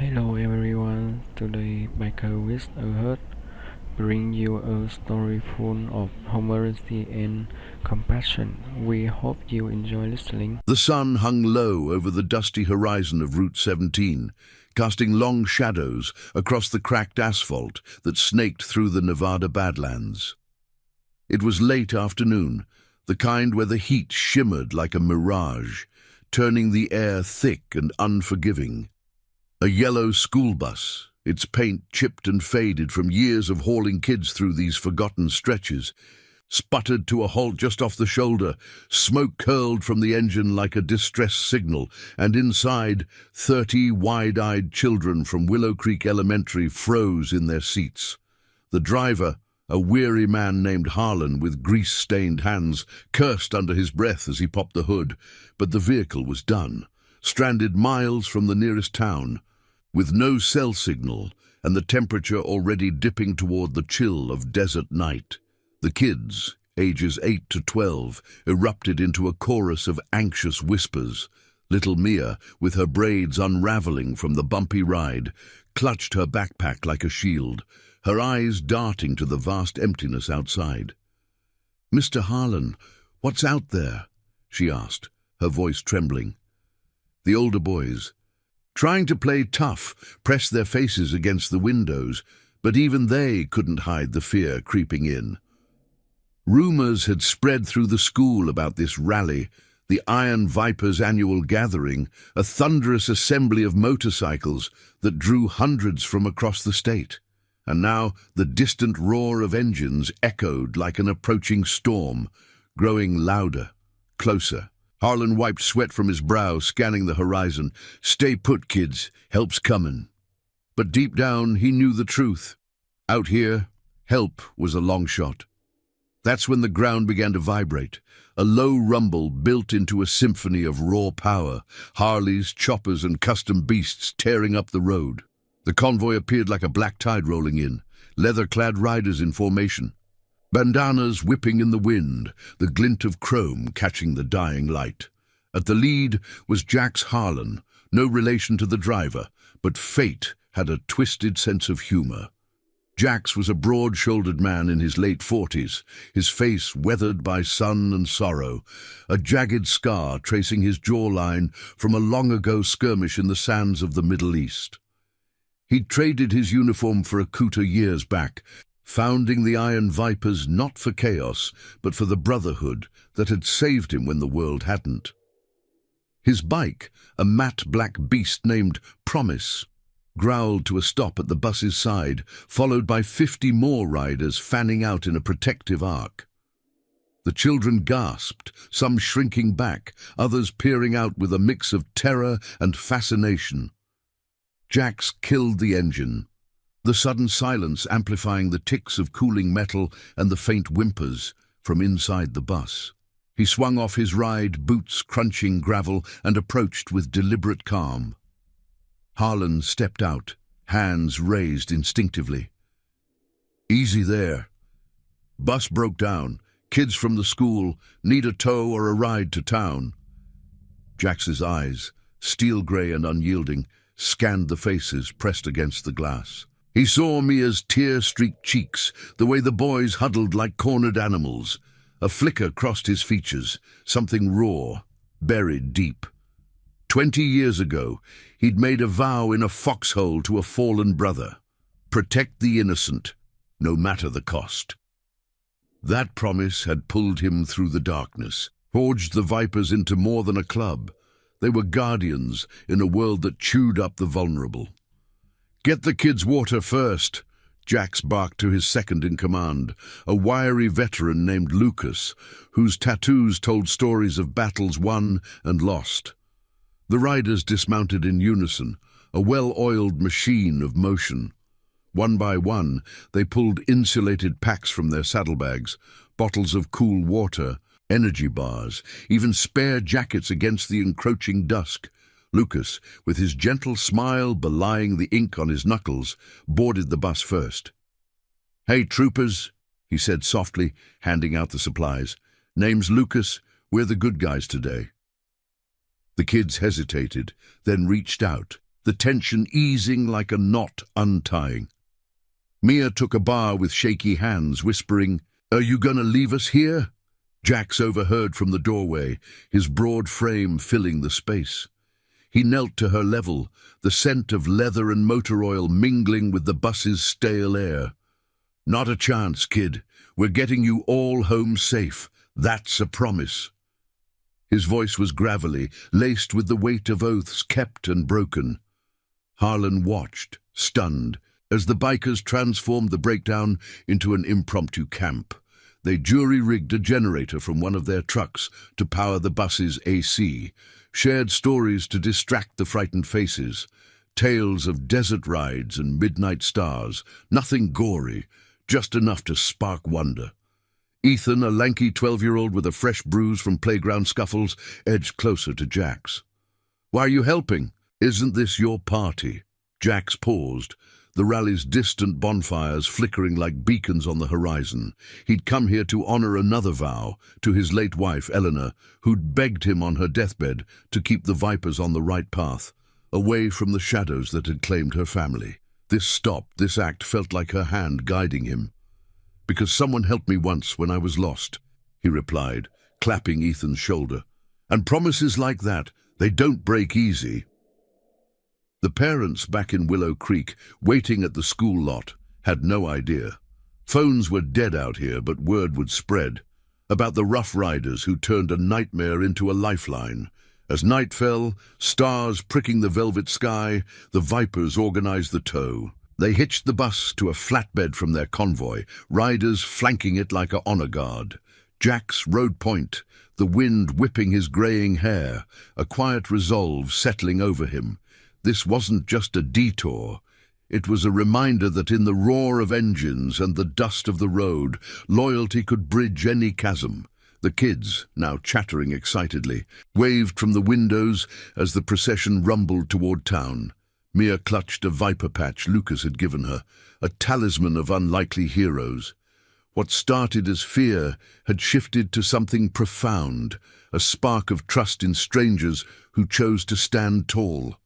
Hello everyone, today Biker with a Heart bring you a story full of humanity and compassion. We hope you enjoy listening. The sun hung low over the dusty horizon of Route 17, casting long shadows across the cracked asphalt that snaked through the Nevada Badlands. It was late afternoon, the kind where the heat shimmered like a mirage, turning the air thick and unforgiving. A yellow school bus, its paint chipped and faded from years of hauling kids through these forgotten stretches, sputtered to a halt just off the shoulder. Smoke curled from the engine like a distress signal, and inside, 30 wide-eyed children from Willow Creek Elementary froze in their seats. The driver, a weary man named Harlan with grease-stained hands, cursed under his breath as he popped the hood, but the vehicle was done, stranded miles from the nearest town, with no cell signal and the temperature already dipping toward the chill of desert night. The kids, ages 8 to 12, erupted into a chorus of anxious whispers. Little Mia, with her braids unraveling from the bumpy ride, clutched her backpack like a shield, her eyes darting to the vast emptiness outside. "Mr. Harlan, what's out there?" she asked, her voice trembling. The older boys, trying to play tough, pressed their faces against the windows, but even they couldn't hide the fear creeping in. Rumors had spread through the school about this rally, the Iron Vipers' annual gathering, a thunderous assembly of motorcycles that drew hundreds from across the state. And now the distant roar of engines echoed like an approaching storm, growing louder, closer. Harlan wiped sweat from his brow, scanning the horizon. "Stay put, kids. Help's comin'." But deep down, he knew the truth. Out here, help was a long shot. That's when the ground began to vibrate, a low rumble built into a symphony of raw power, Harleys, choppers, and custom beasts tearing up the road. The convoy appeared like a black tide rolling in, leather-clad riders in formation, bandanas whipping in the wind, the glint of chrome catching the dying light. At the lead was Jax Harlan, no relation to the driver, but fate had a twisted sense of humor. Jax was a broad-shouldered man in his late 40s, his face weathered by sun and sorrow, a jagged scar tracing his jawline from a long-ago skirmish in the sands of the Middle East. He'd traded his uniform for a Kuta years back, founding the Iron Vipers not for chaos, but for the brotherhood that had saved him when the world hadn't. His bike, a matte black beast named Promise, growled to a stop at the bus's side, followed by 50 more riders fanning out in a protective arc. The children gasped, some shrinking back, others peering out with a mix of terror and fascination. Jax killed the engine, the sudden silence amplifying the ticks of cooling metal and the faint whimpers from inside the bus. He swung off his ride, boots crunching gravel, and approached with deliberate calm. Harlan stepped out, hands raised instinctively. "Easy there. Bus broke down. Kids from the school need a tow or a ride to town." Jax's eyes, steel grey and unyielding, scanned the faces pressed against the glass. He saw Mia's tear-streaked cheeks, the way the boys huddled like cornered animals. A flicker crossed his features, something raw, buried deep. 20 years ago, he'd made a vow in a foxhole to a fallen brother. Protect the innocent, no matter the cost. That promise had pulled him through the darkness, forged the Vipers into more than a club. They were guardians in a world that chewed up the vulnerable. "Get the kids water first," Jax barked to his second-in-command, a wiry veteran named Lucas, whose tattoos told stories of battles won and lost. The riders dismounted in unison, a well-oiled machine of motion. One by one, they pulled insulated packs from their saddlebags, bottles of cool water, energy bars, even spare jackets against the encroaching dusk. Lucas, with his gentle smile belying the ink on his knuckles, boarded the bus first. "Hey, troopers," he said softly, handing out the supplies. "Name's Lucas. We're the good guys today." The kids hesitated, then reached out, the tension easing like a knot untying. Mia took a bar with shaky hands, whispering, "Are you gonna leave us here?" Jax overheard from the doorway, his broad frame filling the space. He knelt to her level, the scent of leather and motor oil mingling with the bus's stale air. "Not a chance, kid. We're getting you all home safe. That's a promise." His voice was gravelly, laced with the weight of oaths kept and broken. Harlan watched, stunned, as the bikers transformed the breakdown into an impromptu camp. They jury-rigged a generator from one of their trucks to power the bus's AC, shared stories to distract the frightened faces, tales of desert rides and midnight stars, nothing gory, just enough to spark wonder. Ethan, a lanky 12-year-old with a fresh bruise from playground scuffles, edged closer to Jax. "Why are you helping? Isn't this your party?" Jax paused, the rally's distant bonfires flickering like beacons on the horizon. He'd come here to honor another vow to his late wife, Eleanor, who'd begged him on her deathbed to keep the Vipers on the right path, away from the shadows that had claimed her family. This act felt like her hand guiding him. "Because someone helped me once when I was lost," he replied, clapping Ethan's shoulder. "And promises like that, they don't break easy." The parents back in Willow Creek, waiting at the school lot, had no idea. Phones were dead out here, but word would spread about the Rough Riders who turned a nightmare into a lifeline. As night fell, stars pricking the velvet sky, the Vipers organized the tow. They hitched the bus to a flatbed from their convoy, riders flanking it like a honor guard. Jax rode point, the wind whipping his graying hair, a quiet resolve settling over him. This wasn't just a detour. It was a reminder that in the roar of engines and the dust of the road, loyalty could bridge any chasm. The kids, now chattering excitedly, waved from the windows as the procession rumbled toward town. Mia clutched a viper patch Lucas had given her, a talisman of unlikely heroes. What started as fear had shifted to something profound, a spark of trust in strangers who chose to stand tall.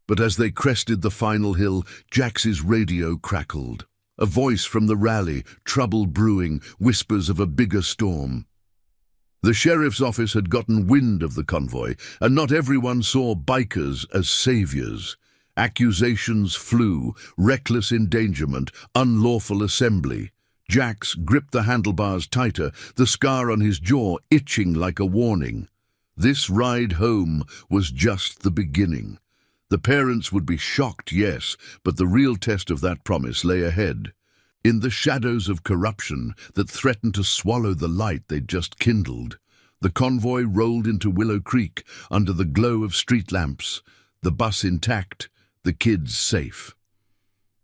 But as they crested the final hill, Jax's radio crackled. A voice from the rally, trouble brewing, whispers of a bigger storm. The sheriff's office had gotten wind of the convoy, and not everyone saw bikers as saviors. Accusations flew, reckless endangerment, unlawful assembly. Jax gripped the handlebars tighter, the scar on his jaw itching like a warning. This ride home was just the beginning. The parents would be shocked, yes, but the real test of that promise lay ahead. In the shadows of corruption that threatened to swallow the light they'd just kindled, the convoy rolled into Willow Creek under the glow of street lamps, the bus intact, the kids safe.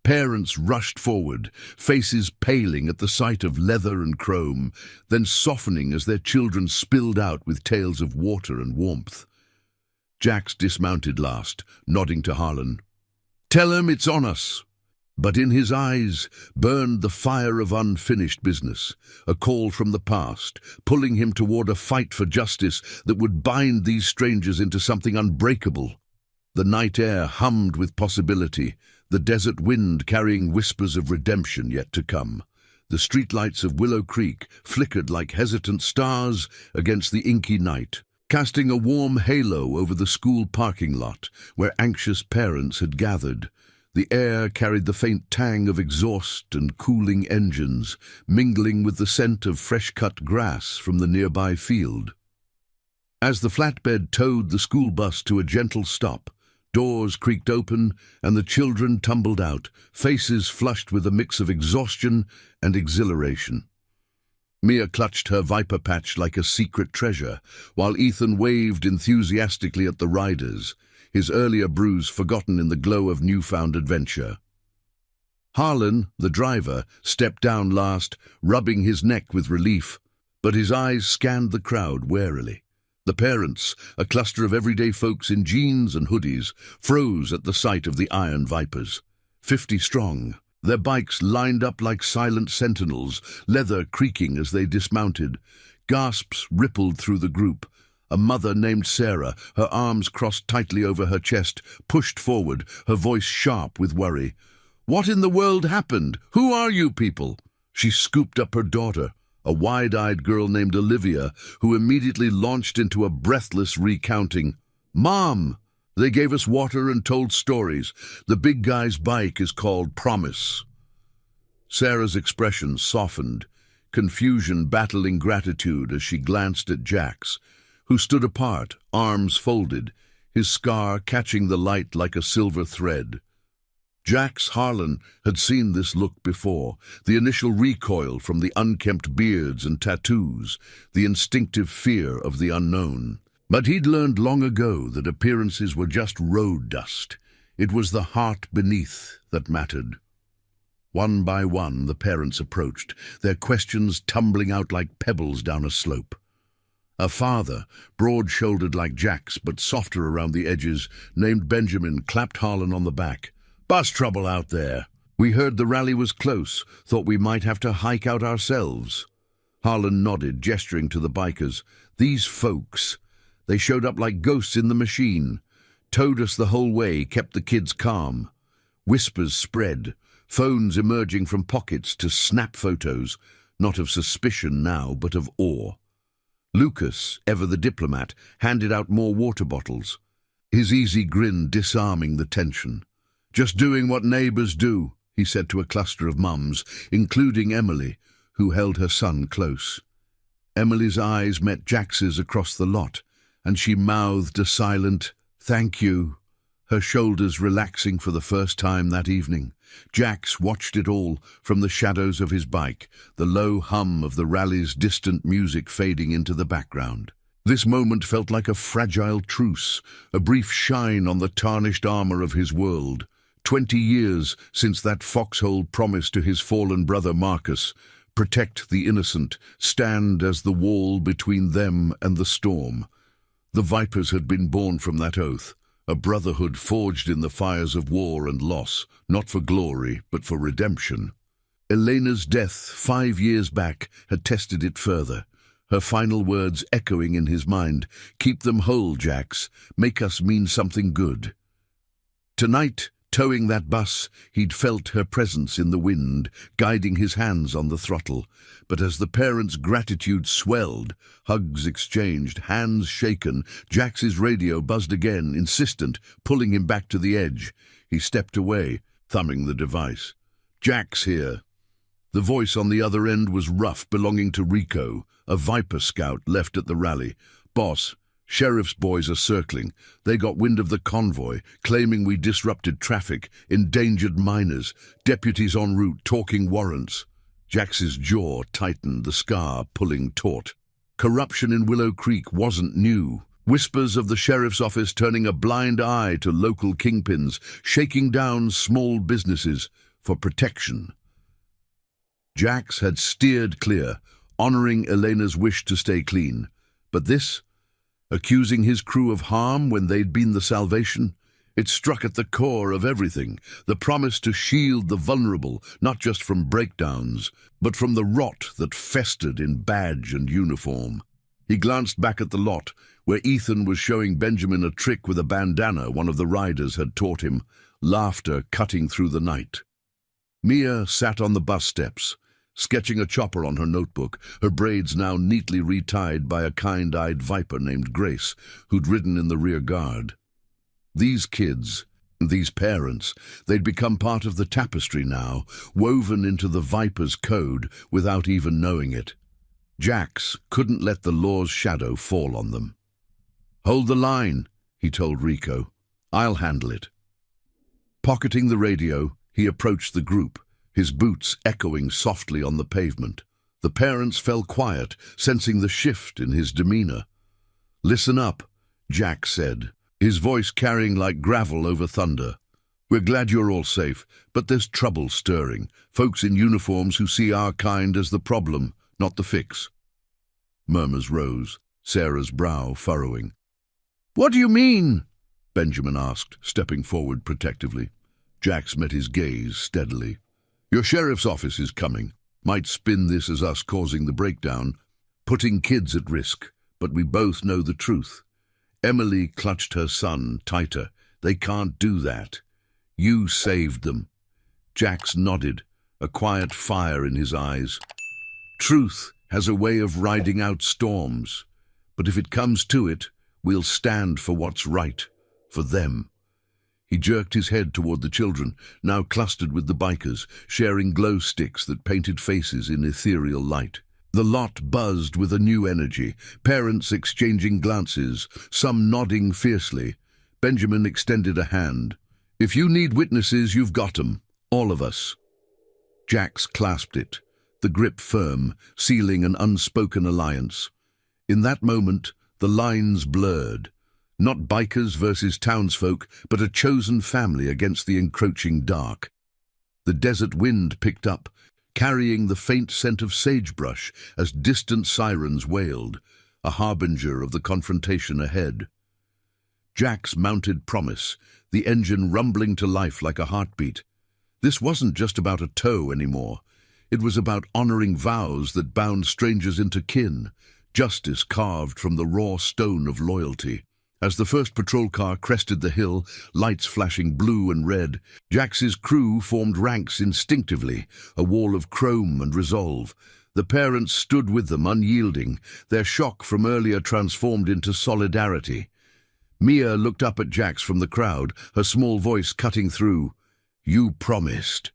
Parents rushed forward, faces paling at the sight of leather and chrome, then softening as their children spilled out with tales of water and warmth. Jax dismounted last, nodding to Harlan. "Tell 'em it's on us." But in his eyes burned the fire of unfinished business, a call from the past, pulling him toward a fight for justice that would bind these strangers into something unbreakable. The night air hummed with possibility, the desert wind carrying whispers of redemption yet to come. The streetlights of Willow Creek flickered like hesitant stars against the inky night, casting a warm halo over the school parking lot where anxious parents had gathered. The air carried the faint tang of exhaust and cooling engines, mingling with the scent of fresh-cut grass from the nearby field. As the flatbed towed the school bus to a gentle stop, doors creaked open and the children tumbled out, faces flushed with a mix of exhaustion and exhilaration. Mia clutched her viper patch like a secret treasure, while Ethan waved enthusiastically at the riders, his earlier bruise forgotten in the glow of newfound adventure. Harlan, the driver, stepped down last, rubbing his neck with relief, but his eyes scanned the crowd warily. The parents, a cluster of everyday folks in jeans and hoodies, froze at the sight of the iron vipers. 50 strong, their bikes lined up like silent sentinels, leather creaking as they dismounted. Gasps rippled through the group. A mother named Sarah, her arms crossed tightly over her chest, pushed forward, her voice sharp with worry. "What in the world happened? Who are you people?" She scooped up her daughter, a wide-eyed girl named Olivia, who immediately launched into a breathless recounting. "Mom! They gave us water and told stories. The big guy's bike is called Promise." Sarah's expression softened, confusion battling gratitude as she glanced at Jax, who stood apart, arms folded, his scar catching the light like a silver thread. Jax Harlan had seen this look before, the initial recoil from the unkempt beards and tattoos, the instinctive fear of the unknown. But he'd learned long ago that appearances were just road dust. It was the heart beneath that mattered. One by one the parents approached, their questions tumbling out like pebbles down a slope. A father, broad-shouldered like Jax but softer around the edges, named Benjamin, clapped Harlan on the back. "Bus trouble out there. We heard the rally was close, thought we might have to hike out ourselves." Harlan nodded, gesturing to the bikers. "These folks, they showed up like ghosts in the machine, towed us the whole way, kept the kids calm." Whispers spread, phones emerging from pockets to snap photos, not of suspicion now, but of awe. Lucas, ever the diplomat, handed out more water bottles, his easy grin disarming the tension. "Just doing what neighbours do," he said to a cluster of mums, including Emily, who held her son close. Emily's eyes met Jax's across the lot, and she mouthed a silent, "Thank you," her shoulders relaxing for the first time that evening. Jax watched it all from the shadows of his bike, the low hum of the rally's distant music fading into the background. This moment felt like a fragile truce, a brief shine on the tarnished armor of his world. 20 years since that foxhole promise to his fallen brother Marcus, protect the innocent, stand as the wall between them and the storm. The Vipers had been born from that oath, a brotherhood forged in the fires of war and loss, not for glory, but for redemption. Elena's death 5 years back had tested it further, her final words echoing in his mind, "Keep them whole, Jax, make us mean something good." Tonight, towing that bus, he'd felt her presence in the wind, guiding his hands on the throttle. But as the parents' gratitude swelled, hugs exchanged, hands shaken, Jax's radio buzzed again, insistent, pulling him back to the edge. He stepped away, thumbing the device. "Jax here." The voice on the other end was rough, belonging to Rico, a Viper scout left at the rally. "Boss, sheriff's boys are circling. They got wind of the convoy, claiming we disrupted traffic, endangered miners, deputies en route talking warrants." Jax's jaw tightened, the scar pulling taut. Corruption in Willow Creek wasn't new. Whispers of the sheriff's office turning a blind eye to local kingpins, shaking down small businesses for protection. Jax had steered clear, honoring Elena's wish to stay clean. But this, accusing his crew of harm when they'd been the salvation, it struck at the core of everything, the promise to shield the vulnerable, not just from breakdowns, but from the rot that festered in badge and uniform. He glanced back at the lot, where Ethan was showing Benjamin a trick with a bandana one of the riders had taught him, laughter cutting through the night. Mia sat on the bus steps, sketching a chopper on her notebook, her braids now neatly retied by a kind-eyed Viper named Grace, who'd ridden in the rear guard. These kids, these parents, they'd become part of the tapestry now, woven into the Viper's code without even knowing it. Jax couldn't let the law's shadow fall on them. "Hold the line," he told Rico. "I'll handle it." Pocketing the radio, he approached the group, his boots echoing softly on the pavement. The parents fell quiet, sensing the shift in his demeanor. "Listen up," Jax said, his voice carrying like gravel over thunder. "We're glad you're all safe, but there's trouble stirring. Folks in uniforms who see our kind as the problem, not the fix." Murmurs rose, Sarah's brow furrowing. "What do you mean?" Benjamin asked, stepping forward protectively. Jax met his gaze steadily. "Your sheriff's office is coming. Might spin this as us causing the breakdown, putting kids at risk. But we both know the truth. Emily clutched her son tighter. They can't do that. You saved them. Jax nodded, a quiet fire in his eyes. Truth has a way of riding out storms, but if it comes to it, we'll stand for what's right, for them. He jerked his head toward the children, now clustered with the bikers, sharing glow sticks that painted faces in ethereal light. The lot buzzed with a new energy, parents exchanging glances, some nodding fiercely. Benjamin extended a hand. If you need witnesses, you've got 'em, all of us. Jax clasped it, the grip firm, sealing an unspoken alliance. In that moment, the lines blurred. Not bikers versus townsfolk, but a chosen family against the encroaching dark. The desert wind picked up, carrying the faint scent of sagebrush as distant sirens wailed, a harbinger of the confrontation ahead. Jax mounted Promise, the engine rumbling to life like a heartbeat. This wasn't just about a tow anymore. It was about honoring vows that bound strangers into kin, justice carved from the raw stone of loyalty. As the first patrol car crested the hill, lights flashing blue and red, Jax's crew formed ranks instinctively, a wall of chrome and resolve. The parents stood with them, unyielding, their shock from earlier transformed into solidarity. Mia looked up at Jax from the crowd, her small voice cutting through. You promised.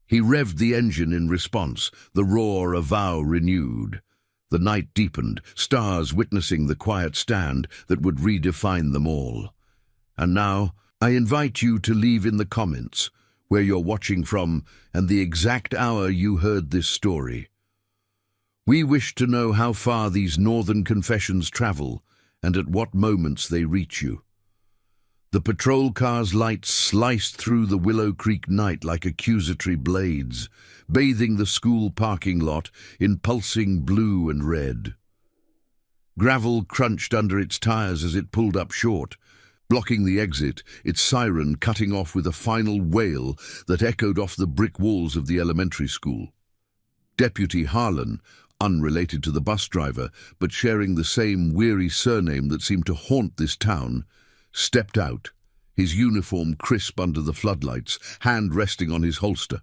He revved the engine in response, the roar a vow renewed. The night deepened, stars witnessing the quiet stand that would redefine them all. And now, I invite you to leave in the comments where you're watching from and the exact hour you heard this story. We wish to know how far these northern confessions travel and at what moments they reach you. The patrol car's lights sliced through the Willow Creek night like accusatory blades, bathing the school parking lot in pulsing blue and red. Gravel crunched under its tires as it pulled up short, blocking the exit, its siren cutting off with a final wail that echoed off the brick walls of the elementary school. Deputy Harlan, unrelated to the bus driver, but sharing the same weary surname that seemed to haunt this town, stepped out, his uniform crisp under the floodlights, hand resting on his holster.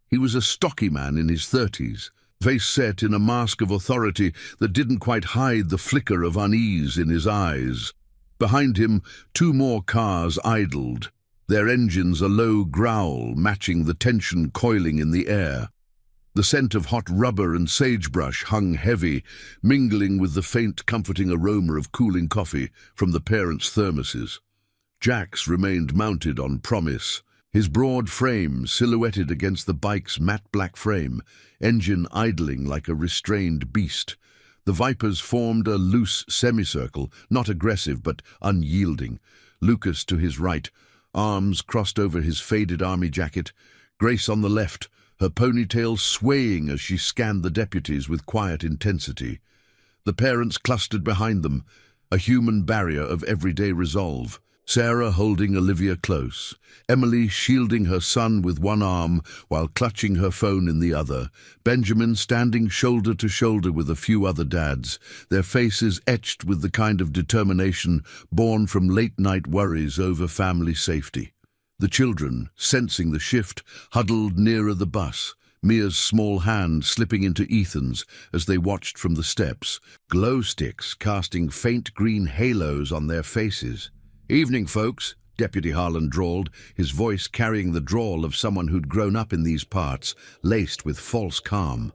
He was a stocky man in his 30s, face set in a mask of authority that didn't quite hide the flicker of unease in his eyes. Behind him, two more cars idled, their engines a low growl matching the tension coiling in the air. The scent of hot rubber and sagebrush hung heavy, mingling with the faint, comforting aroma of cooling coffee from the parents' thermoses. Jax remained mounted on Promise, his broad frame silhouetted against the bike's matte black frame, engine idling like a restrained beast. The Vipers formed a loose semicircle, not aggressive but unyielding. Lucas to his right, arms crossed over his faded army jacket, Grace on the left, her ponytail swaying as she scanned the deputies with quiet intensity. The parents clustered behind them, a human barrier of everyday resolve. Sarah holding Olivia close, Emily shielding her son with one arm while clutching her phone in the other, Benjamin standing shoulder to shoulder with a few other dads, their faces etched with the kind of determination born from late-night worries over family safety. The children, sensing the shift, huddled nearer the bus, Mia's small hand slipping into Ethan's as they watched from the steps, glow sticks casting faint green halos on their faces. "Evening, folks," Deputy Harlan drawled, his voice carrying the drawl of someone who'd grown up in these parts, laced with false calm.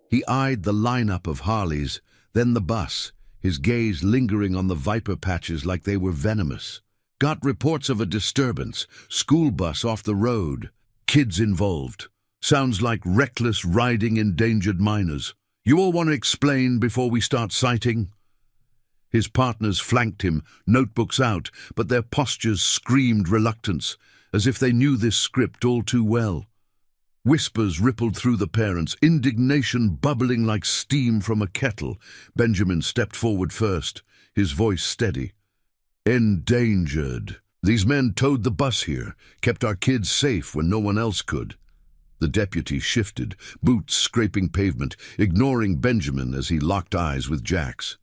He eyed the lineup of Harleys, then the bus, his gaze lingering on the Viper patches like they were venomous. "Got reports of a disturbance, school bus off the road, kids involved. Sounds like reckless riding endangered minors. You all want to explain before we start citing?" His partners flanked him, notebooks out, but their postures screamed reluctance, as if they knew this script all too well. Whispers rippled through the parents, indignation bubbling like steam from a kettle. Benjamin stepped forward first, his voice steady. "Endangered. These men towed the bus here, kept our kids safe when no one else could." The deputy shifted, boots scraping pavement, ignoring Benjamin as he locked eyes with Jax.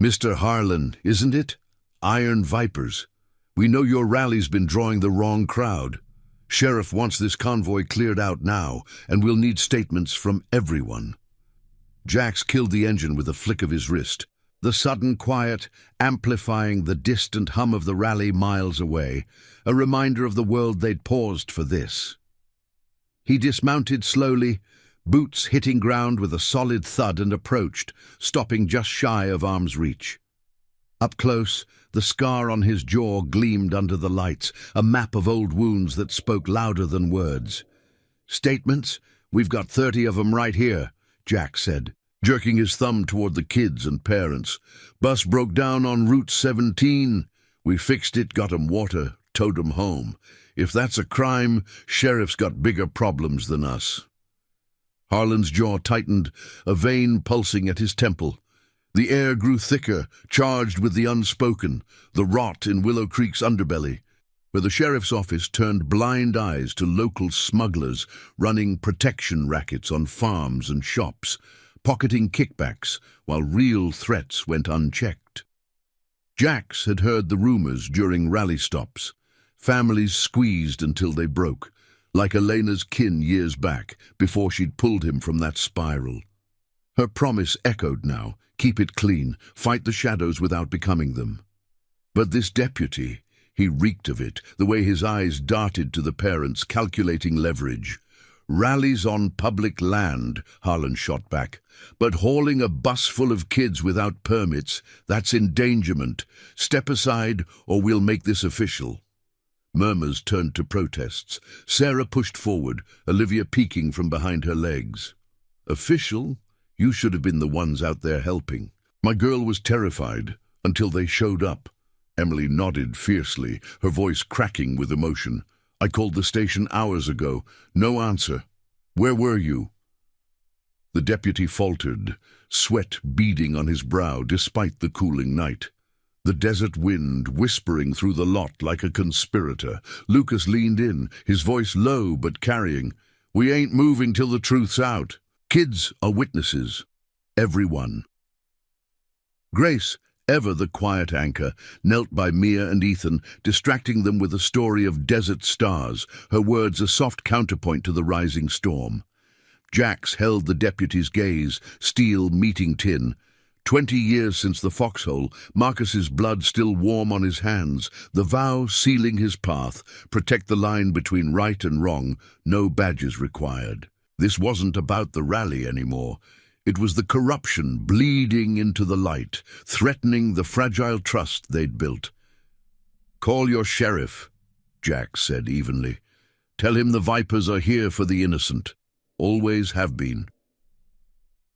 Mr. Harlan, isn't it? Iron Vipers. We know your rally's been drawing the wrong crowd. Sheriff wants this convoy cleared out now, and we'll need statements from everyone. Jax killed the engine with a flick of his wrist, the sudden quiet amplifying the distant hum of the rally miles away, a reminder of the world they'd paused for this. He dismounted slowly, boots hitting ground with a solid thud, and approached, stopping just shy of arm's reach. Up close, the scar on his jaw gleamed under the lights, a map of old wounds that spoke louder than words. "Statements? We've got 30 of them right here," Jack said, jerking his thumb toward the kids and parents. "Bus broke down on Route 17. We fixed it, got 'em water, towed 'em home. If that's a crime, Sheriff's got bigger problems than us." Harlan's jaw tightened, a vein pulsing at his temple. The air grew thicker, charged with the unspoken, the rot in Willow Creek's underbelly, where the sheriff's office turned blind eyes to local smugglers running protection rackets on farms and shops, pocketing kickbacks while real threats went unchecked. Jax had heard the rumors during rally stops. Families squeezed until they broke, like Elena's kin years back, before she'd pulled him from that spiral. Her promise echoed now: keep it clean, fight the shadows without becoming them. But this deputy, he reeked of it, the way his eyes darted to the parents, calculating leverage. "Rallies on public land," Harlan shot back. "But hauling a bus full of kids without permits, that's endangerment. Step aside or we'll make this official." Murmurs turned to protests. Sarah pushed forward, Olivia peeking from behind her legs. "Official? You should have been the ones out there helping." "My girl was terrified until they showed up." Emily nodded fiercely, her voice cracking with emotion. "I called the station hours ago. No answer. Where were you?" The deputy faltered, sweat beading on his brow despite the cooling night. The desert wind whispering through the lot like a conspirator. Lucas leaned in, his voice low but carrying. "We ain't moving till the truth's out. Kids are witnesses. Everyone." Grace, ever the quiet anchor, knelt by Mia and Ethan, distracting them with a story of desert stars, her words a soft counterpoint to the rising storm. Jax held the deputy's gaze, steel meeting tin. 20 years since the foxhole, Marcus's blood still warm on his hands, the vow sealing his path, protect the line between right and wrong, no badges required. This wasn't about the rally anymore. It was the corruption bleeding into the light, threatening the fragile trust they'd built. "Call your sheriff," Jack said evenly. "Tell him the Vipers are here for the innocent. Always have been."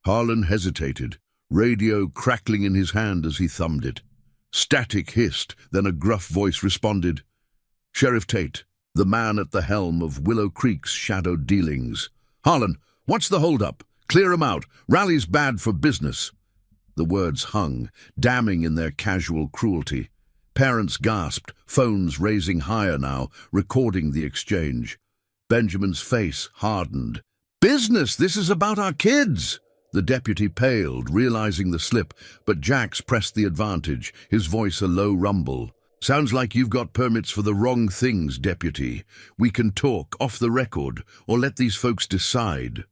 Harlan hesitated, radio crackling in his hand as he thumbed it. Static hissed, then a gruff voice responded. "Sheriff Tate, the man at the helm of Willow Creek's shadowed dealings." "Harlan, what's the hold-up? Clear 'em out. Rally's bad for business." The words hung, damning in their casual cruelty. Parents gasped, phones raising higher now, recording the exchange. Benjamin's face hardened. "Business! This is about our kids!" The deputy paled, realizing the slip, but Jax pressed the advantage, his voice a low rumble. "Sounds like you've got permits for the wrong things, deputy. We can talk off the record, or let these folks decide."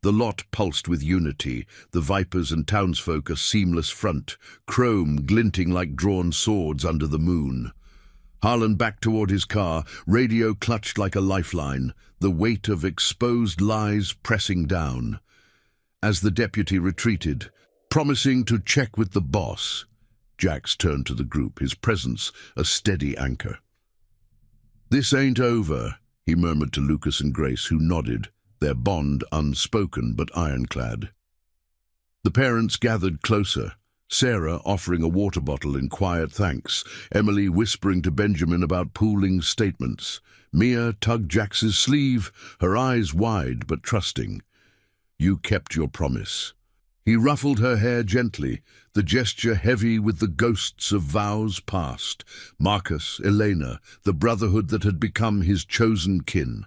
The lot pulsed with unity, the Vipers and townsfolk a seamless front, chrome glinting like drawn swords under the moon. Harlan backed toward his car, radio clutched like a lifeline, the weight of exposed lies pressing down. As the deputy retreated, promising to check with the boss, Jax turned to the group, his presence a steady anchor. "This ain't over," he murmured to Lucas and Grace, who nodded, their bond unspoken but ironclad. The parents gathered closer, Sarah offering a water bottle in quiet thanks, Emily whispering to Benjamin about pooling statements. Mia tugged Jax's sleeve, her eyes wide but trusting. "You kept your promise." He ruffled her hair gently, the gesture heavy with the ghosts of vows past. Marcus, Elena, the brotherhood that had become his chosen kin.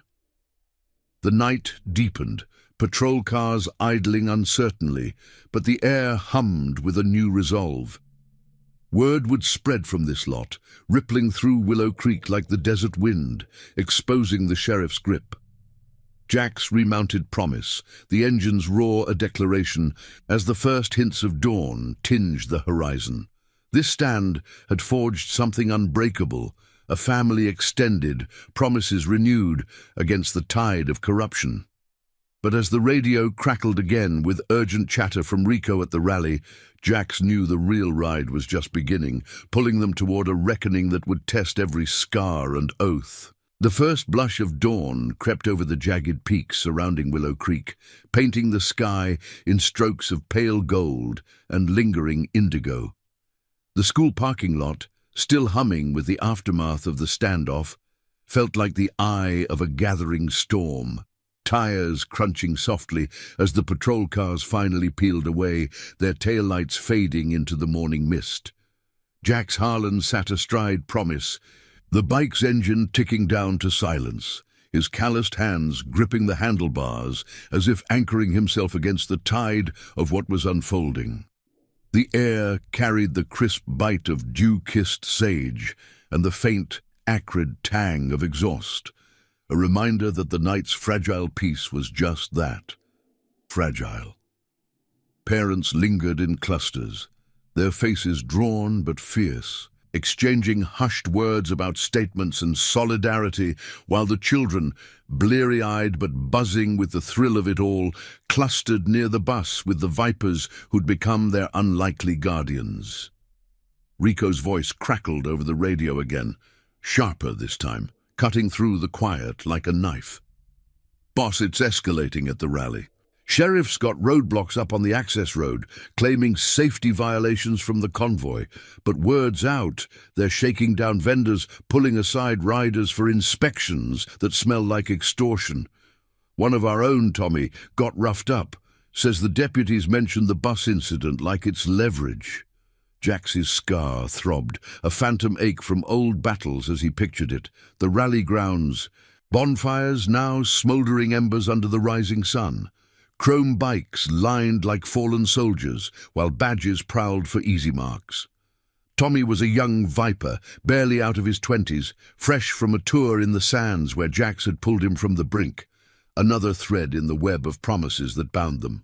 The night deepened, patrol cars idling uncertainly, but the air hummed with a new resolve. Word would spread from this lot, rippling through Willow Creek like the desert wind, exposing the sheriff's grip. Jack's remounted promise, the engine's roar a declaration, as the first hints of dawn tinged the horizon. This stand had forged something unbreakable, a family extended, promises renewed against the tide of corruption. But as the radio crackled again with urgent chatter from Rico at the rally, Jax knew the real ride was just beginning, pulling them toward a reckoning that would test every scar and oath. The first blush of dawn crept over the jagged peaks surrounding Willow Creek, painting the sky in strokes of pale gold and lingering indigo. The school parking lot, still humming with the aftermath of the standoff, felt like the eye of a gathering storm. Tires crunching softly as the patrol cars finally peeled away, their taillights fading into the morning mist. Jax Harlan sat astride Promise, the bike's engine ticking down to silence, his calloused hands gripping the handlebars as if anchoring himself against the tide of what was unfolding. The air carried the crisp bite of dew-kissed sage and the faint, acrid tang of exhaust, a reminder that the night's fragile peace was just that, fragile. Parents lingered in clusters, their faces drawn but fierce, exchanging hushed words about statements and solidarity, while the children, bleary-eyed but buzzing with the thrill of it all, clustered near the bus with the vipers who'd become their unlikely guardians. Rico's voice crackled over the radio again, sharper this time, cutting through the quiet like a knife. "Boss, it's escalating at the rally. Sheriff's got roadblocks up on the access road, claiming safety violations from the convoy. But word's out, they're shaking down vendors, pulling aside riders for inspections that smell like extortion. One of our own, Tommy, got roughed up. Says the deputies mentioned the bus incident like it's leverage." Jax's scar throbbed, a phantom ache from old battles as he pictured it. The rally grounds, bonfires now smouldering embers under the rising sun. Chrome bikes lined like fallen soldiers, while badges prowled for easy marks. Tommy was a young viper, barely out of his 20s, fresh from a tour in the sands where Jax had pulled him from the brink, another thread in the web of promises that bound them.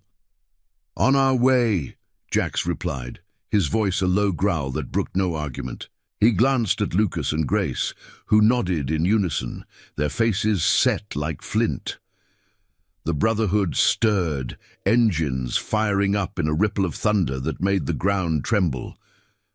"On our way," Jax replied, his voice a low growl that brooked no argument. He glanced at Lucas and Grace, who nodded in unison, their faces set like flint. The brotherhood stirred, engines firing up in a ripple of thunder that made the ground tremble.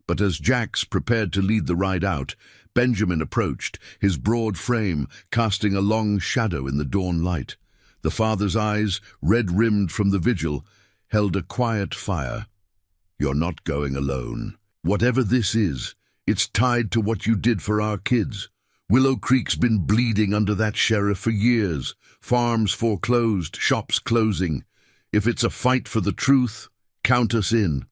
But as Jax prepared to lead the ride out, Benjamin approached, his broad frame casting a long shadow in the dawn light. The father's eyes, red-rimmed from the vigil, held a quiet fire. "You're not going alone. Whatever this is, it's tied to what you did for our kids. Willow Creek's been bleeding under that sheriff for years. Farms foreclosed, shops closing. If it's a fight for the truth, count us in."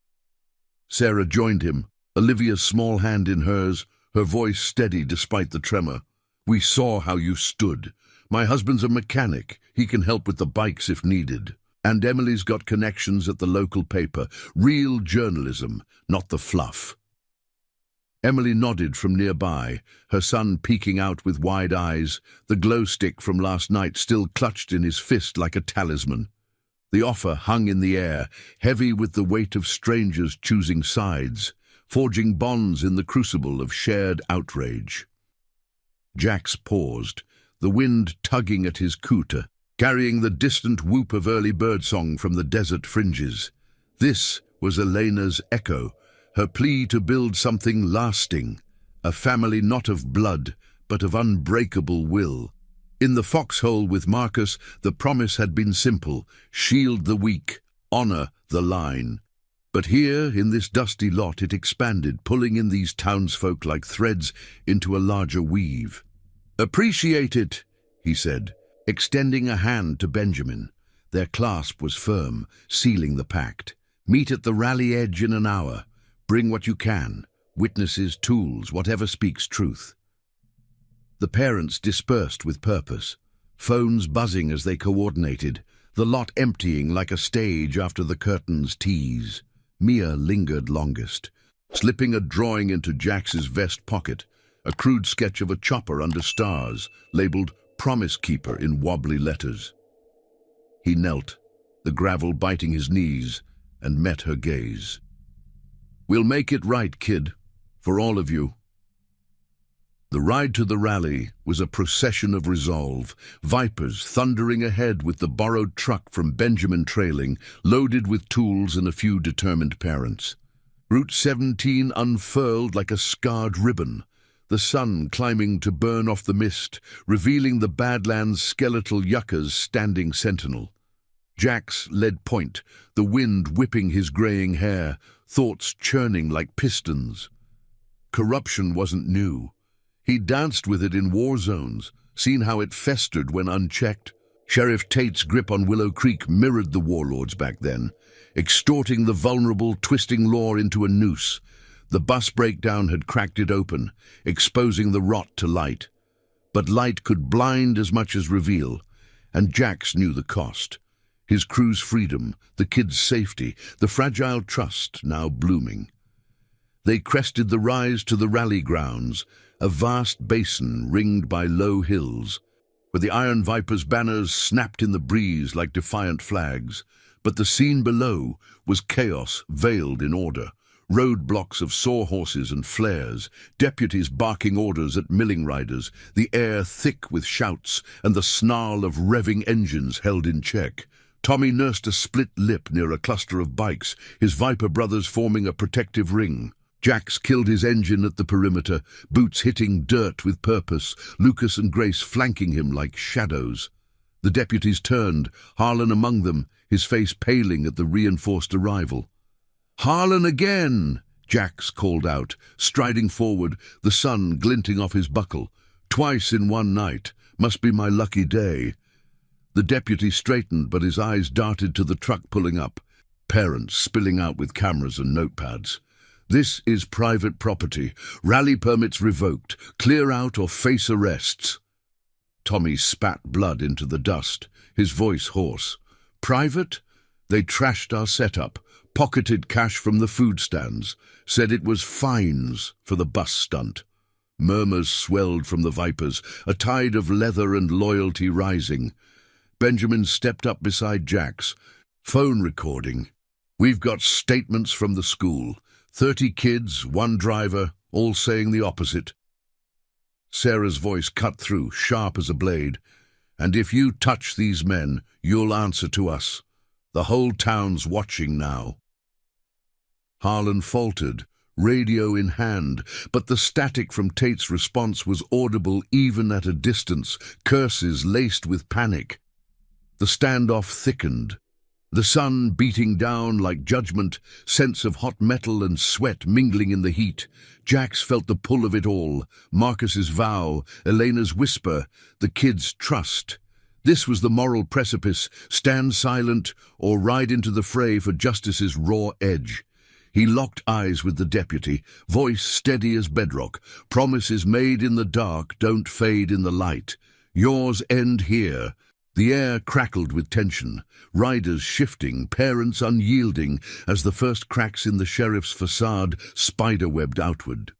Sarah joined him, Olivia's small hand in hers, her voice steady despite the tremor. "We saw how you stood. My husband's a mechanic. He can help with the bikes if needed. And Emily's got connections at the local paper. Real journalism, not the fluff." Emily nodded from nearby, her son peeking out with wide eyes, the glow stick from last night still clutched in his fist like a talisman. The offer hung in the air, heavy with the weight of strangers choosing sides, forging bonds in the crucible of shared outrage. Jax paused, the wind tugging at his kuta, carrying the distant whoop of early birdsong from the desert fringes. This was Elena's echo, her plea to build something lasting, a family not of blood, but of unbreakable will. In the foxhole with Marcus, the promise had been simple: shield the weak, honor the line. But here, in this dusty lot, it expanded, pulling in these townsfolk like threads into a larger weave. "Appreciate it," he said, extending a hand to Benjamin. Their clasp was firm, sealing the pact. "Meet at the rally edge in an hour. Bring what you can, witnesses, tools, whatever speaks truth." The parents dispersed with purpose, phones buzzing as they coordinated, the lot emptying like a stage after the curtains tease. Mia lingered longest, slipping a drawing into Jax's vest pocket, a crude sketch of a chopper under stars, labeled Promise Keeper in wobbly letters. He knelt, the gravel biting his knees, and met her gaze. "We'll make it right, kid, for all of you." The ride to the rally was a procession of resolve, Vipers thundering ahead with the borrowed truck from Benjamin trailing, loaded with tools and a few determined parents. Route 17 unfurled like a scarred ribbon, the sun climbing to burn off the mist, revealing the Badlands' skeletal yuccas standing sentinel. Jax led point, the wind whipping his graying hair, thoughts churning like pistons. Corruption wasn't new. He'd danced with it in war zones, seen how it festered when unchecked. Sheriff Tate's grip on Willow Creek mirrored the warlords back then, extorting the vulnerable, twisting law into a noose. The bus breakdown had cracked it open, exposing the rot to light. But light could blind as much as reveal, and Jax knew the cost. His crew's freedom, the kids' safety, the fragile trust now blooming. They crested the rise to the rally grounds, a vast basin ringed by low hills, where the Iron Viper's banners snapped in the breeze like defiant flags. But the scene below was chaos veiled in order. Roadblocks of sawhorses and flares, deputies barking orders at milling riders, the air thick with shouts and the snarl of revving engines held in check. Tommy nursed a split lip near a cluster of bikes, his Viper brothers forming a protective ring. Jax killed his engine at the perimeter, boots hitting dirt with purpose, Lucas and Grace flanking him like shadows. The deputies turned, Harlan among them, his face paling at the reinforced arrival. "Harlan again!" Jax called out, striding forward, the sun glinting off his buckle. "Twice in one night. Must be my lucky day." The deputy straightened, but his eyes darted to the truck pulling up, parents spilling out with cameras and notepads. "This is private property. Rally permits revoked. Clear out or face arrests." Tommy spat blood into the dust, his voice hoarse. "Private? They trashed our setup, pocketed cash from the food stands, said it was fines for the bus stunt." Murmurs swelled from the Vipers, a tide of leather and loyalty rising. Benjamin stepped up beside Jax. "Phone recording. We've got statements from the school. 30 kids, 1 driver, all saying the opposite." Sarah's voice cut through, sharp as a blade. "And if you touch these men, you'll answer to us. The whole town's watching now." Harlan faltered, radio in hand, but the static from Tate's response was audible even at a distance, curses laced with panic. The standoff thickened. The sun beating down like judgment, sense of hot metal and sweat mingling in the heat. Jax felt the pull of it all, Marcus's vow, Elena's whisper, the kids' trust. This was the moral precipice, stand silent or ride into the fray for justice's raw edge. He locked eyes with the deputy, voice steady as bedrock. "Promises made in the dark don't fade in the light. Yours end here." The air crackled with tension, riders shifting, parents unyielding, as the first cracks in the sheriff's facade spiderwebbed outward.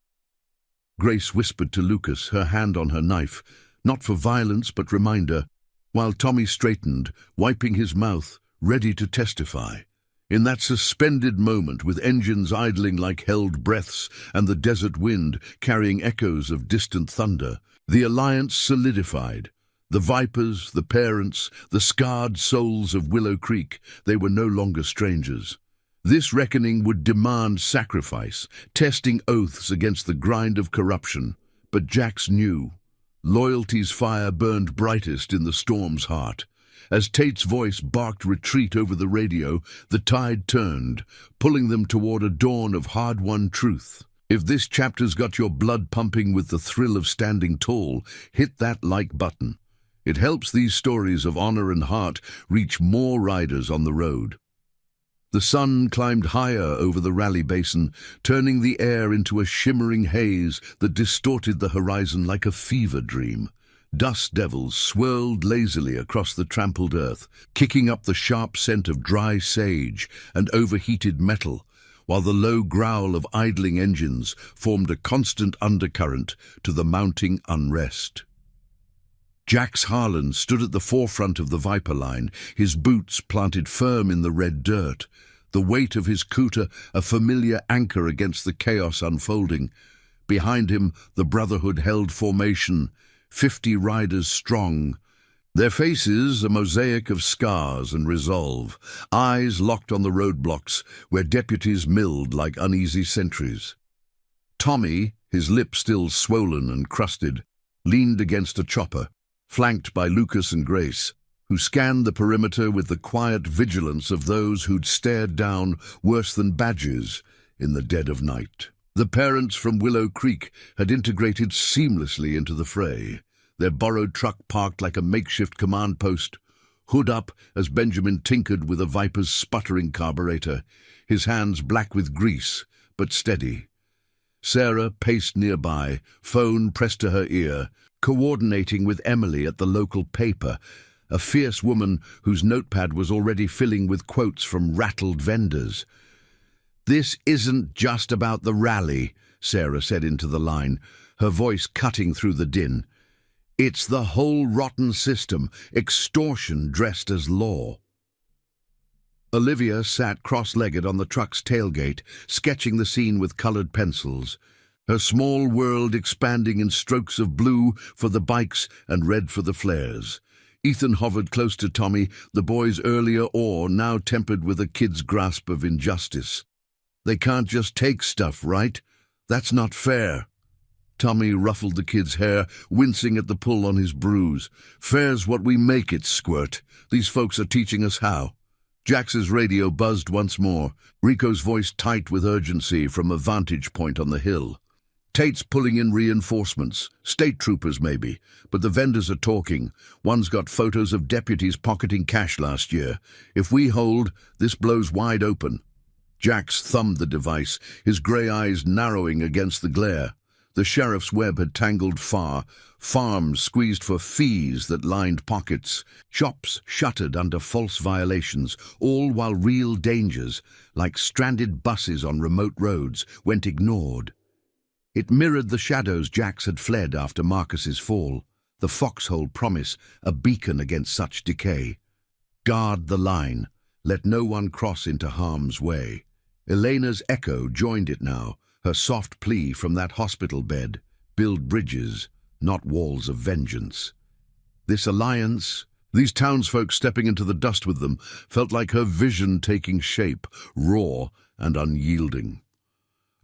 Grace whispered to Lucas, her hand on her knife, not for violence but reminder, while Tommy straightened, wiping his mouth, ready to testify. In that suspended moment, with engines idling like held breaths and the desert wind carrying echoes of distant thunder, the alliance solidified. The Vipers, the parents, the scarred souls of Willow Creek, they were no longer strangers. This reckoning would demand sacrifice, testing oaths against the grind of corruption. But Jax knew. Loyalty's fire burned brightest in the storm's heart. As Tate's voice barked retreat over the radio, the tide turned, pulling them toward a dawn of hard-won truth. If this chapter's got your blood pumping with the thrill of standing tall, hit that like button. It helps these stories of honor and heart reach more riders on the road. The sun climbed higher over the rally basin, turning the air into a shimmering haze that distorted the horizon like a fever dream. Dust devils swirled lazily across the trampled earth, kicking up the sharp scent of dry sage and overheated metal, while the low growl of idling engines formed a constant undercurrent to the mounting unrest. Jax Harlan stood at the forefront of the Viper line, his boots planted firm in the red dirt, the weight of his cooter a familiar anchor against the chaos unfolding. Behind him, the Brotherhood held formation, 50 riders strong, their faces a mosaic of scars and resolve, eyes locked on the roadblocks where deputies milled like uneasy sentries. Tommy, his lips still swollen and crusted, leaned against a chopper, flanked by Lucas and Grace, who scanned the perimeter with the quiet vigilance of those who'd stared down worse than badgers in the dead of night. The parents from Willow Creek had integrated seamlessly into the fray, their borrowed truck parked like a makeshift command post, hood up as Benjamin tinkered with a Viper's sputtering carburetor, his hands black with grease, but steady. Sarah paced nearby, phone pressed to her ear, coordinating with Emily at the local paper, a fierce woman whose notepad was already filling with quotes from rattled vendors. "This isn't just about the rally," Sarah said into the line, her voice cutting through the din. "It's the whole rotten system, extortion dressed as law." Olivia sat cross-legged on the truck's tailgate, sketching the scene with colored pencils, her small world expanding in strokes of blue for the bikes and red for the flares. Ethan hovered close to Tommy, the boy's earlier awe now tempered with a kid's grasp of injustice. "They can't just take stuff, right? That's not fair." Tommy ruffled the kid's hair, wincing at the pull on his bruise. "Fair's what we make it, squirt. These folks are teaching us how." Jax's radio buzzed once more, Rico's voice tight with urgency from a vantage point on the hill. "Tate's pulling in reinforcements, state troopers maybe, but the vendors are talking. One's got photos of deputies pocketing cash last year. If we hold, this blows wide open." Jax thumbed the device, his grey eyes narrowing against the glare. The sheriff's web had tangled far, farms squeezed for fees that lined pockets, shops shuttered under false violations, all while real dangers, like stranded buses on remote roads, went ignored. It mirrored the shadows Jax had fled after Marcus's fall, the foxhole promise, a beacon against such decay. Guard the line, let no one cross into harm's way. Elena's echo joined it now, her soft plea from that hospital bed: build bridges, not walls of vengeance. This alliance, these townsfolk stepping into the dust with them, felt like her vision taking shape, raw and unyielding.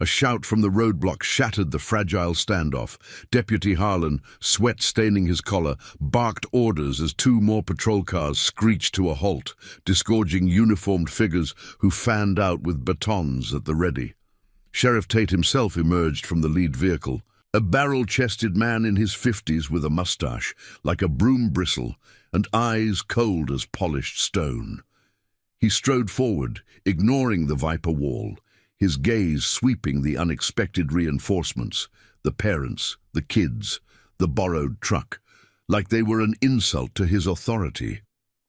A shout from the roadblock shattered the fragile standoff. Deputy Harlan, sweat staining his collar, barked orders as 2 more patrol cars screeched to a halt, disgorging uniformed figures who fanned out with batons at the ready. Sheriff Tate himself emerged from the lead vehicle, a barrel-chested man in his 50s with a mustache, like a broom bristle, and eyes cold as polished stone. He strode forward, ignoring the Viper wall, his gaze sweeping the unexpected reinforcements, the parents, the kids, the borrowed truck, like they were an insult to his authority.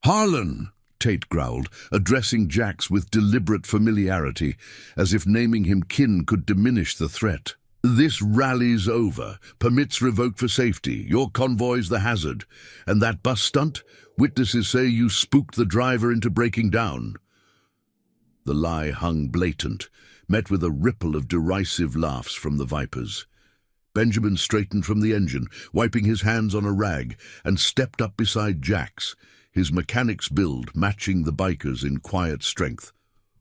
"Harlan!" Tate growled, addressing Jax with deliberate familiarity, as if naming him kin could diminish the threat. "This rally's over. Permits revoked for safety. Your convoy's the hazard. And that bus stunt? Witnesses say you spooked the driver into breaking down." The lie hung blatant, met with a ripple of derisive laughs from the Vipers. Benjamin straightened from the engine, wiping his hands on a rag, and stepped up beside Jax, his mechanic's build matching the biker's in quiet strength.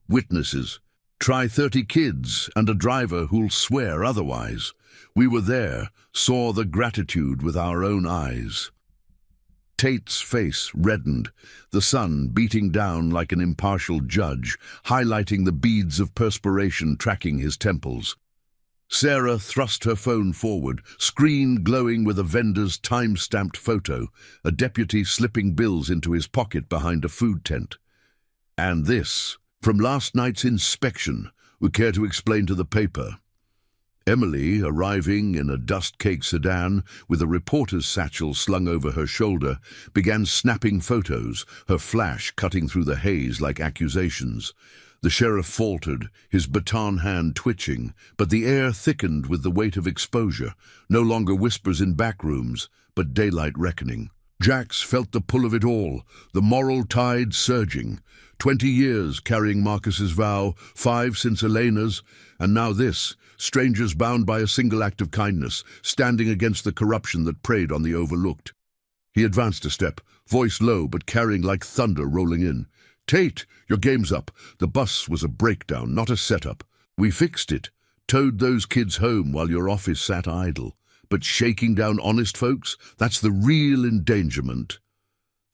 "Witnesses. Try 30 kids and a driver who'll swear otherwise. We were there, saw the gratitude with our own eyes." Tate's face reddened, the sun beating down like an impartial judge, highlighting the beads of perspiration tracking his temples. Sarah thrust her phone forward, screen glowing with a vendor's time-stamped photo, a deputy slipping bills into his pocket behind a food tent. "And this, from last night's inspection, we care to explain to the paper." Emily, arriving in a dust-caked sedan with a reporter's satchel slung over her shoulder, began snapping photos, her flash cutting through the haze like accusations. The sheriff faltered, his baton hand twitching, but the air thickened with the weight of exposure, no longer whispers in back rooms, but daylight reckoning. Jax felt the pull of it all, the moral tide surging. 20 years carrying Marcus's vow, 5 since Elena's, and now this, strangers bound by a single act of kindness, standing against the corruption that preyed on the overlooked. He advanced a step, voice low but carrying like thunder rolling in. "Tate, your game's up. The bus was a breakdown, not a setup. We fixed it, towed those kids home while your office sat idle. But shaking down honest folks, that's the real endangerment."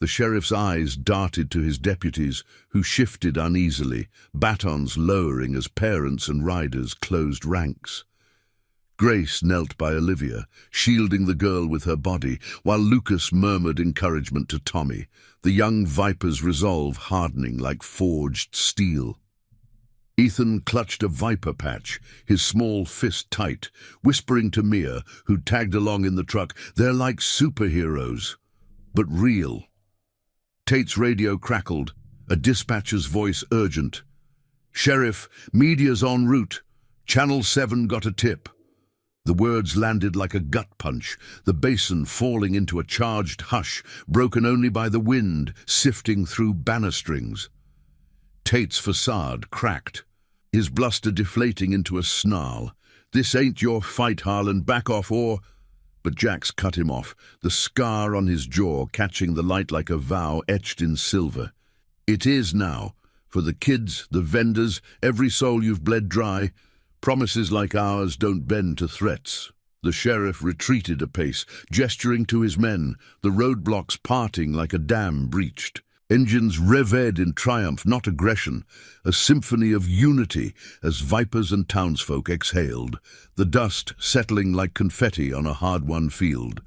The sheriff's eyes darted to his deputies, who shifted uneasily, batons lowering as parents and riders closed ranks. Grace knelt by Olivia, shielding the girl with her body, while Lucas murmured encouragement to Tommy, the young viper's resolve hardening like forged steel. Ethan clutched a viper patch, his small fist tight, whispering to Mia, who tagged along in the truck, "They're like superheroes, but real." Tate's radio crackled, a dispatcher's voice urgent. "Sheriff, media's en route. Channel 7 got a tip." The words landed like a gut punch, the basin falling into a charged hush, broken only by the wind sifting through banner strings. Tate's facade cracked, his bluster deflating into a snarl. "This ain't your fight, Harlan. Back off or—" But Jax cut him off, the scar on his jaw catching the light like a vow etched in silver. "It is now. For the kids, the vendors, every soul you've bled dry. Promises like ours don't bend to threats." The sheriff retreated a pace, gesturing to his men, the roadblocks parting like a dam breached. Engines revered in triumph, not aggression, a symphony of unity as vipers and townsfolk exhaled, the dust settling like confetti on a hard-won field.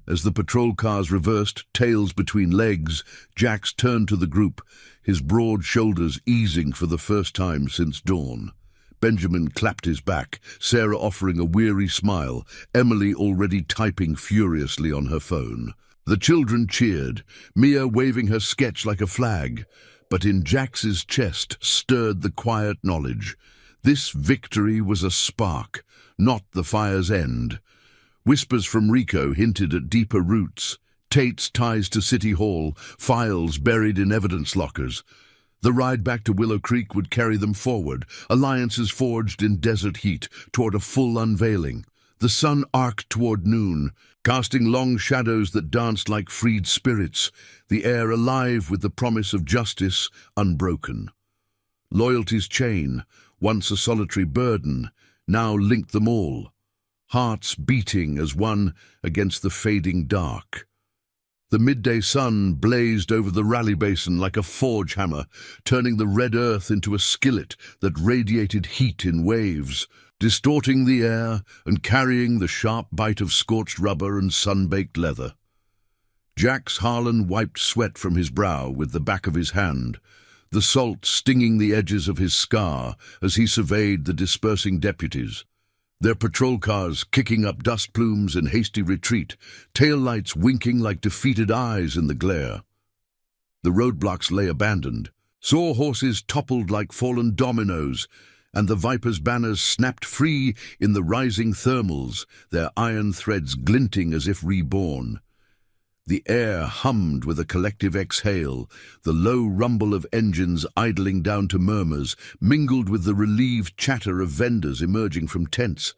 As the patrol cars reversed, tails between legs, Jax turned to the group, his broad shoulders easing for the first time since dawn. Benjamin clapped his back, Sarah offering a weary smile, Emily already typing furiously on her phone. The children cheered, Mia waving her sketch like a flag, but in Jax's chest stirred the quiet knowledge. This victory was a spark, not the fire's end. Whispers from Rico hinted at deeper roots, Tate's ties to City Hall, files buried in evidence lockers. The ride back to Willow Creek would carry them forward, alliances forged in desert heat toward a full unveiling. The sun arced toward noon, casting long shadows that danced like freed spirits, the air alive with the promise of justice unbroken. Loyalty's chain, once a solitary burden, now linked them all, hearts beating as one against the fading dark. The midday sun blazed over the rally basin like a forge hammer, turning the red earth into a skillet that radiated heat in waves, distorting the air and carrying the sharp bite of scorched rubber and sun-baked leather. Jax Harlan wiped sweat from his brow with the back of his hand, the salt stinging the edges of his scar as he surveyed the dispersing deputies. Their patrol cars kicking up dust plumes in hasty retreat, taillights winking like defeated eyes in the glare. The roadblocks lay abandoned, sawhorses toppled like fallen dominoes, and the Viper's banners snapped free in the rising thermals, their iron threads glinting as if reborn. The air hummed with a collective exhale, the low rumble of engines idling down to murmurs, mingled with the relieved chatter of vendors emerging from tents,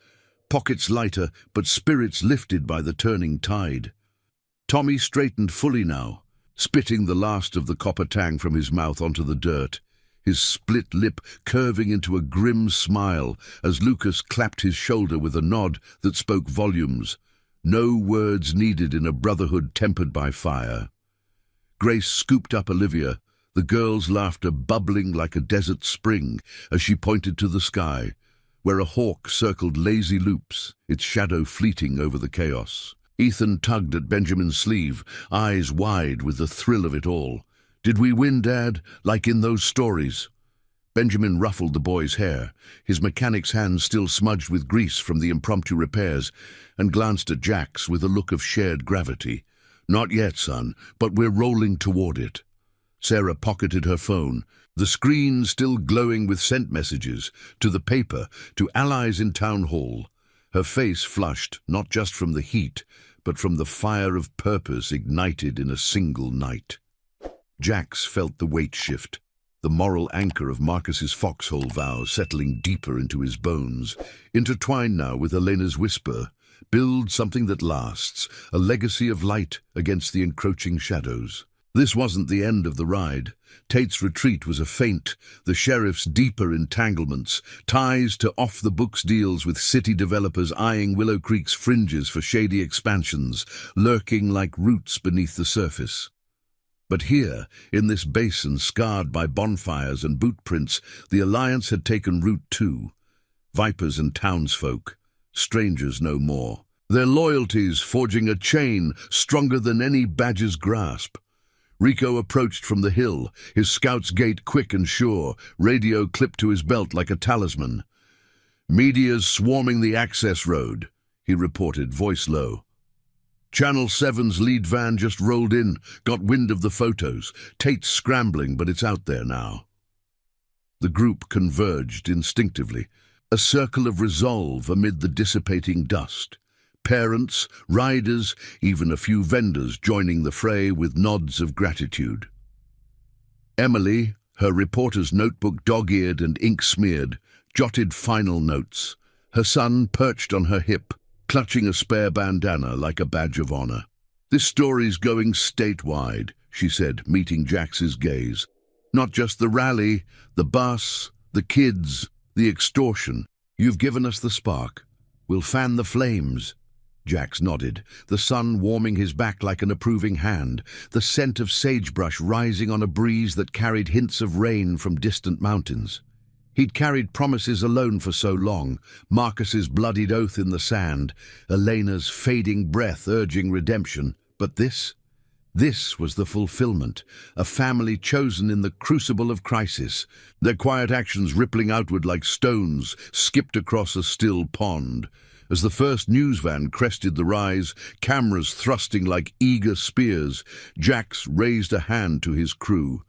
pockets lighter but spirits lifted by the turning tide. Tommy straightened fully now, spitting the last of the copper tang from his mouth onto the dirt, his split lip curving into a grim smile as Lucas clapped his shoulder with a nod that spoke volumes. No words needed in a brotherhood tempered by fire. Grace scooped up Olivia, the girl's laughter bubbling like a desert spring as she pointed to the sky, where a hawk circled lazy loops, its shadow fleeting over the chaos. Ethan tugged at Benjamin's sleeve, eyes wide with the thrill of it all. "Did we win, Dad, like in those stories?" Benjamin ruffled the boy's hair, his mechanic's hands still smudged with grease from the impromptu repairs, and glanced at Jax with a look of shared gravity. "Not yet, son, but we're rolling toward it." Sarah pocketed her phone, the screen still glowing with sent messages, to the paper, to allies in town hall. Her face flushed, not just from the heat, but from the fire of purpose ignited in a single night. Jax felt the weight shift, the moral anchor of Marcus's foxhole vows settling deeper into his bones, intertwined now with Elena's whisper. Build something that lasts, a legacy of light against the encroaching shadows. This wasn't the end of the ride. Tate's retreat was a feint, the sheriff's deeper entanglements, ties to off-the-books deals with city developers eyeing Willow Creek's fringes for shady expansions, lurking like roots beneath the surface. But here, in this basin scarred by bonfires and boot prints, the alliance had taken root too. Vipers and townsfolk, strangers no more. Their loyalties forging a chain stronger than any badger's grasp. Rico approached from the hill, his scout's gait quick and sure, radio clipped to his belt like a talisman. "Media's swarming the access road," he reported, voice low. "Channel 7's lead van just rolled in, got wind of the photos. Tate's scrambling, but it's out there now." The group converged instinctively, a circle of resolve amid the dissipating dust. Parents, riders, even a few vendors joining the fray with nods of gratitude. Emily, her reporter's notebook dog-eared and ink-smeared, jotted final notes. Her son perched on her hip, clutching a spare bandana like a badge of honor. "This story's going statewide," she said, meeting Jax's gaze. "Not just the rally, the bus, the kids, the extortion. You've given us the spark. We'll fan the flames." Jax nodded, the sun warming his back like an approving hand, the scent of sagebrush rising on a breeze that carried hints of rain from distant mountains. He'd carried promises alone for so long, Marcus's bloodied oath in the sand, Elena's fading breath urging redemption. But this was the fulfillment, a family chosen in the crucible of crisis, their quiet actions rippling outward like stones skipped across a still pond. As the first news van crested the rise, cameras thrusting like eager spears, Jax raised a hand to his crew.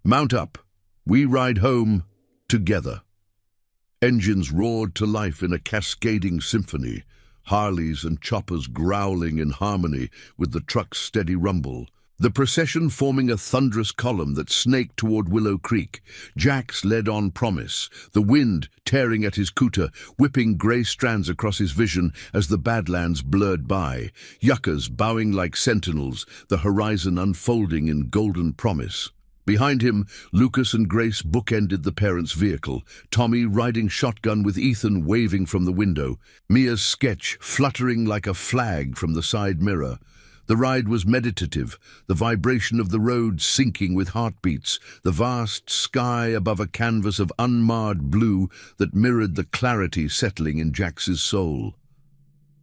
"Mount up. We ride home together." Engines roared to life in a cascading symphony, Harleys and choppers growling in harmony with the truck's steady rumble. The procession forming a thunderous column that snaked toward Willow Creek. Jax led on promise, the wind tearing at his kuta, whipping grey strands across his vision as the Badlands blurred by, yuccas bowing like sentinels, the horizon unfolding in golden promise. Behind him, Lucas and Grace bookended the parents' vehicle, Tommy riding shotgun with Ethan waving from the window, Mia's sketch fluttering like a flag from the side mirror. The ride was meditative, the vibration of the road syncing with heartbeats, the vast sky above a canvas of unmarred blue that mirrored the clarity settling in Jax's soul.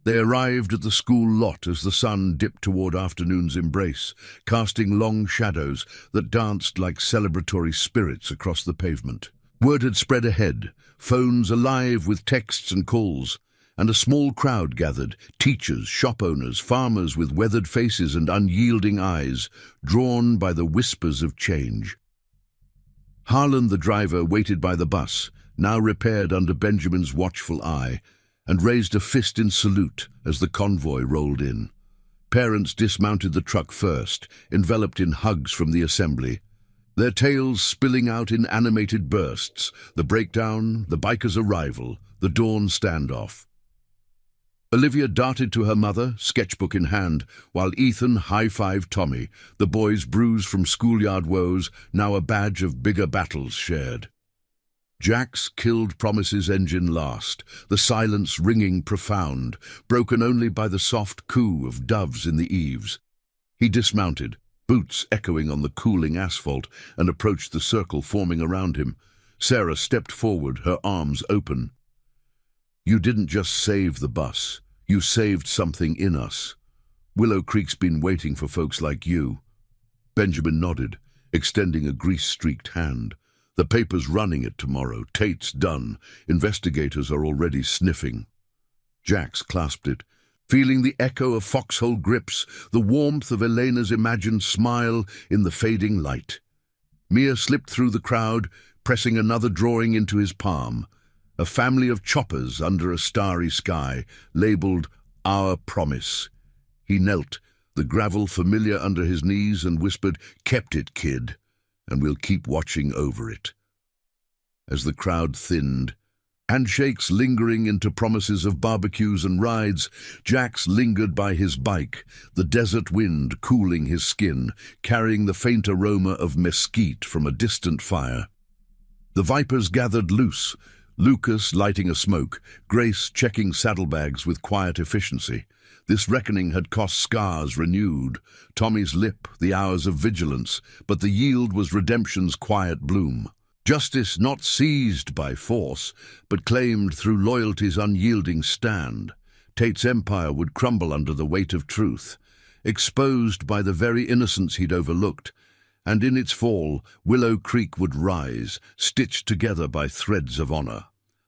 They arrived at the school lot as the sun dipped toward afternoon's embrace, casting long shadows that danced like celebratory spirits across the pavement. Word had spread ahead, phones alive with texts and calls, and a small crowd gathered, teachers, shop owners, farmers with weathered faces and unyielding eyes, drawn by the whispers of change. Harlan, the driver, waited by the bus, now repaired under Benjamin's watchful eye, and raised a fist in salute as the convoy rolled in. Parents dismounted the truck first, enveloped in hugs from the assembly, their tales spilling out in animated bursts, the breakdown, the bikers' arrival, the dawn standoff. Olivia darted to her mother, sketchbook in hand, while Ethan high-fived Tommy, the boy's bruise from schoolyard woes, now a badge of bigger battles shared. Jax killed Promise's engine last, the silence ringing profound, broken only by the soft coo of doves in the eaves. He dismounted, boots echoing on the cooling asphalt, and approached the circle forming around him. Sarah stepped forward, her arms open. "You didn't just save the bus. You saved something in us. Willow Creek's been waiting for folks like you." Benjamin nodded, extending a grease-streaked hand. The paper's running it tomorrow. Tate's done. Investigators are already sniffing. Jax clasped it, feeling the echo of foxhole grips, the warmth of Elena's imagined smile in the fading light. Mia slipped through the crowd, pressing another drawing into his palm. A family of choppers under a starry sky, labeled Our Promise. He knelt, the gravel familiar under his knees, and whispered, "Kept it, kid, and we'll keep watching over it." As the crowd thinned, handshakes lingering into promises of barbecues and rides, Jax lingered by his bike, the desert wind cooling his skin, carrying the faint aroma of mesquite from a distant fire. The Vipers gathered loose, Lucas lighting a smoke, Grace checking saddlebags with quiet efficiency. This reckoning had cost scars renewed, Tommy's lip, the hours of vigilance, but the yield was redemption's quiet bloom. Justice not seized by force, but claimed through loyalty's unyielding stand. Tate's empire would crumble under the weight of truth, exposed by the very innocence he'd overlooked, and in its fall, Willow Creek would rise, stitched together by threads of honor.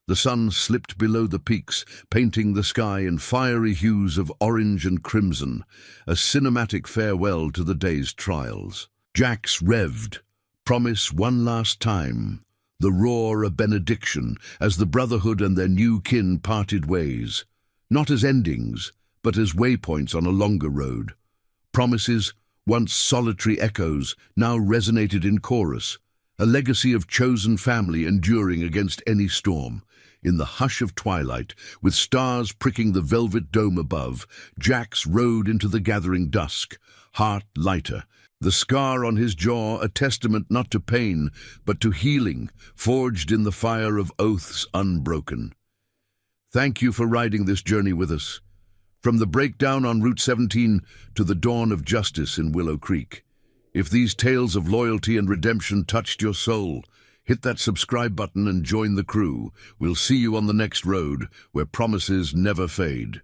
The sun slipped below the peaks, painting the sky in fiery hues of orange and crimson, a cinematic farewell to the day's trials. Jax revved, promise one last time, the roar a benediction as the Brotherhood and their new kin parted ways, not as endings, but as waypoints on a longer road. Promises, once solitary echoes, now resonated in chorus, a legacy of chosen family enduring against any storm. In the hush of twilight, with stars pricking the velvet dome above, Jax rode into the gathering dusk, heart lighter, the scar on his jaw a testament not to pain, but to healing, forged in the fire of oaths unbroken. Thank you for riding this journey with us. From the breakdown on Route 17 to the dawn of justice in Willow Creek. If these tales of loyalty and redemption touched your soul, hit that subscribe button and join the crew. We'll see you on the next road, where promises never fade.